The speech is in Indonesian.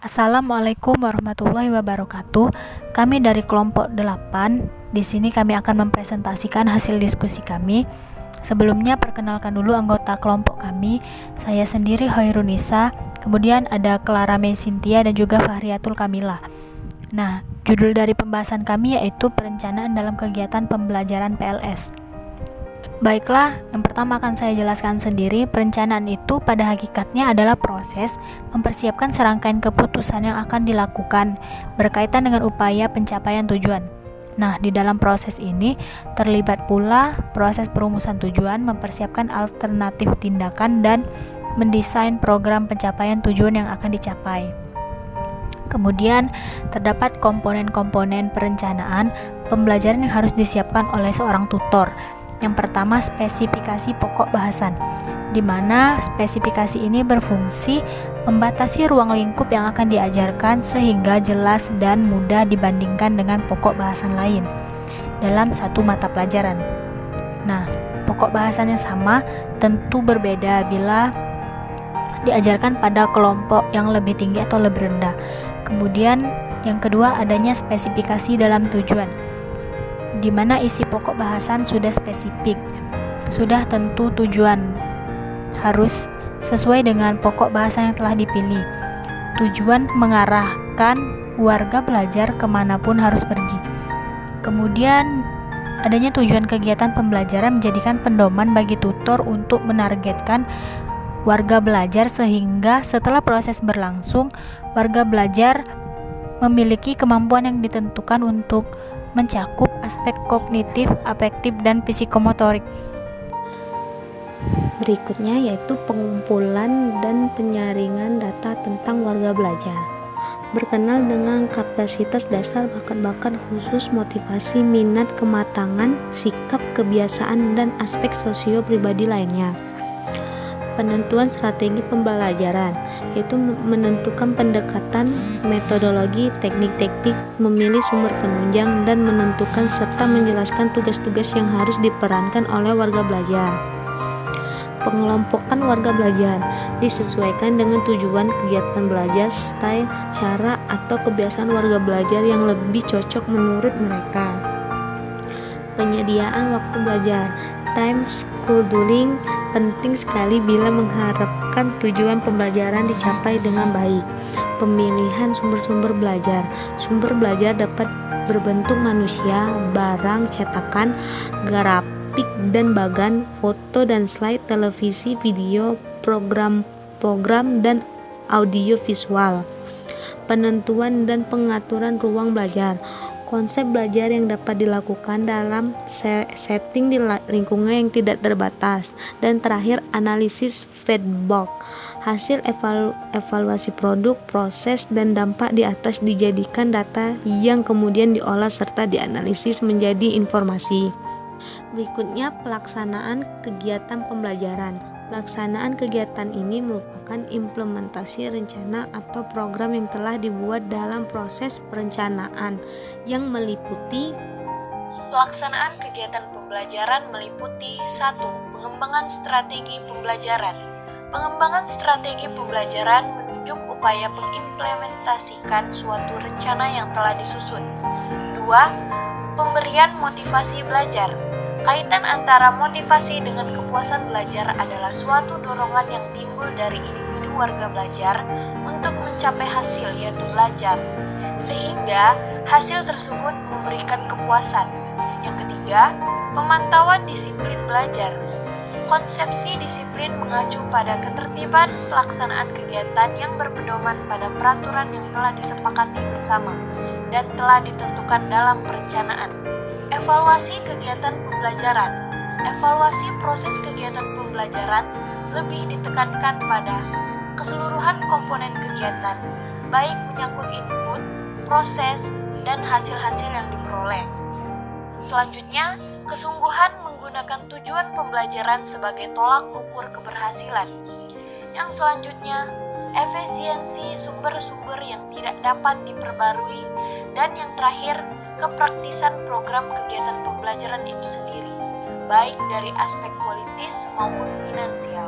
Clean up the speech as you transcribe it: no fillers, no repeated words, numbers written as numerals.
Assalamualaikum warahmatullahi wabarakatuh. Kami dari kelompok 8. Di sini kami akan mempresentasikan hasil diskusi kami. Sebelumnya perkenalkan dulu anggota kelompok kami. Saya sendiri Hoirunisa, kemudian ada Clara May Cynthia dan juga Fahriatul Kamila. Nah, judul dari pembahasan kami yaitu perencanaan dalam kegiatan pembelajaran PLS. Baiklah, yang pertama akan saya jelaskan sendiri. Perencanaan itu pada hakikatnya adalah proses mempersiapkan serangkaian keputusan yang akan dilakukan berkaitan dengan upaya pencapaian tujuan. Nah, di dalam proses ini terlibat pula proses perumusan tujuan, mempersiapkan alternatif tindakan, dan mendesain program pencapaian tujuan yang akan dicapai. Kemudian, terdapat komponen-komponen perencanaan pembelajaran yang harus disiapkan oleh seorang tutor. Yang pertama, spesifikasi pokok bahasan, di mana spesifikasi ini berfungsi membatasi ruang lingkup yang akan diajarkan sehingga jelas dan mudah dibandingkan dengan pokok bahasan lain dalam satu mata pelajaran. Nah, pokok bahasan yang sama tentu berbeda bila diajarkan pada kelompok yang lebih tinggi atau lebih rendah. Kemudian, yang kedua, adanya spesifikasi dalam tujuan, di mana isi pokok bahasan sudah spesifik, sudah tentu tujuan harus sesuai dengan pokok bahasan yang telah dipilih. Tujuan mengarahkan warga belajar kemanapun harus pergi. Kemudian adanya tujuan kegiatan pembelajaran menjadikan pedoman bagi tutor untuk menargetkan warga belajar sehingga setelah proses berlangsung, warga belajar memiliki kemampuan yang ditentukan untuk mencakup aspek kognitif, afektif, dan psikomotorik. Berikutnya yaitu pengumpulan dan penyaringan data tentang warga belajar. Berkenal dengan kapasitas dasar, bakat-bakat khusus, motivasi, minat, kematangan, sikap, kebiasaan, dan aspek sosio pribadi lainnya. Penentuan strategi pembelajaran, yaitu menentukan pendekatan, metodologi, teknik-teknik, memilih sumber penunjang, dan menentukan serta menjelaskan tugas-tugas yang harus diperankan oleh warga belajar. Pengelompokan warga belajar disesuaikan dengan tujuan kegiatan belajar, style, cara, atau kebiasaan warga belajar yang lebih cocok menurut mereka. Penyediaan waktu belajar, time scheduling, penting sekali bila mengharapkan tujuan pembelajaran dicapai dengan baik. Pemilihan sumber-sumber belajar. Sumber belajar dapat berbentuk manusia, barang, cetakan, grafik dan bagan, foto dan slide, televisi, video, program, dan audio visual. Penentuan dan pengaturan ruang belajar. Konsep belajar yang dapat dilakukan dalam setting di lingkungan yang tidak terbatas. Dan terakhir, analisis feedback. Hasil evaluasi produk, proses, dan dampak di atas dijadikan data yang kemudian diolah serta dianalisis menjadi informasi. Berikutnya, pelaksanaan kegiatan pembelajaran. Pelaksanaan kegiatan ini merupakan implementasi rencana atau program yang telah dibuat dalam proses perencanaan yang meliputi pelaksanaan kegiatan pembelajaran meliputi 1. Pengembangan strategi pembelajaran. Pengembangan strategi pembelajaran menunjuk upaya mengimplementasikan suatu rencana yang telah disusun. 2. Pemberian motivasi belajar. Kaitan antara motivasi dengan kepuasan belajar adalah suatu dorongan yang timbul dari individu warga belajar untuk mencapai hasil, yaitu belajar, sehingga hasil tersebut memberikan kepuasan. Yang ketiga, pemantauan disiplin belajar. Konsepsi disiplin mengacu pada ketertiban pelaksanaan kegiatan yang berpedoman pada peraturan yang telah disepakati bersama dan telah ditentukan dalam perencanaan. Evaluasi kegiatan pembelajaran. Evaluasi proses kegiatan pembelajaran lebih ditekankan pada keseluruhan komponen kegiatan, baik menyangkut input, proses, dan hasil-hasil yang diperoleh. Selanjutnya, kesungguhan menggunakan tujuan pembelajaran sebagai tolak ukur keberhasilan. Yang selanjutnya, efisiensi sumber-sumber yang tidak dapat diperbarui. Dan yang terakhir, kepraktisan program kegiatan pembelajaran itu sendiri, baik dari aspek politis maupun finansial.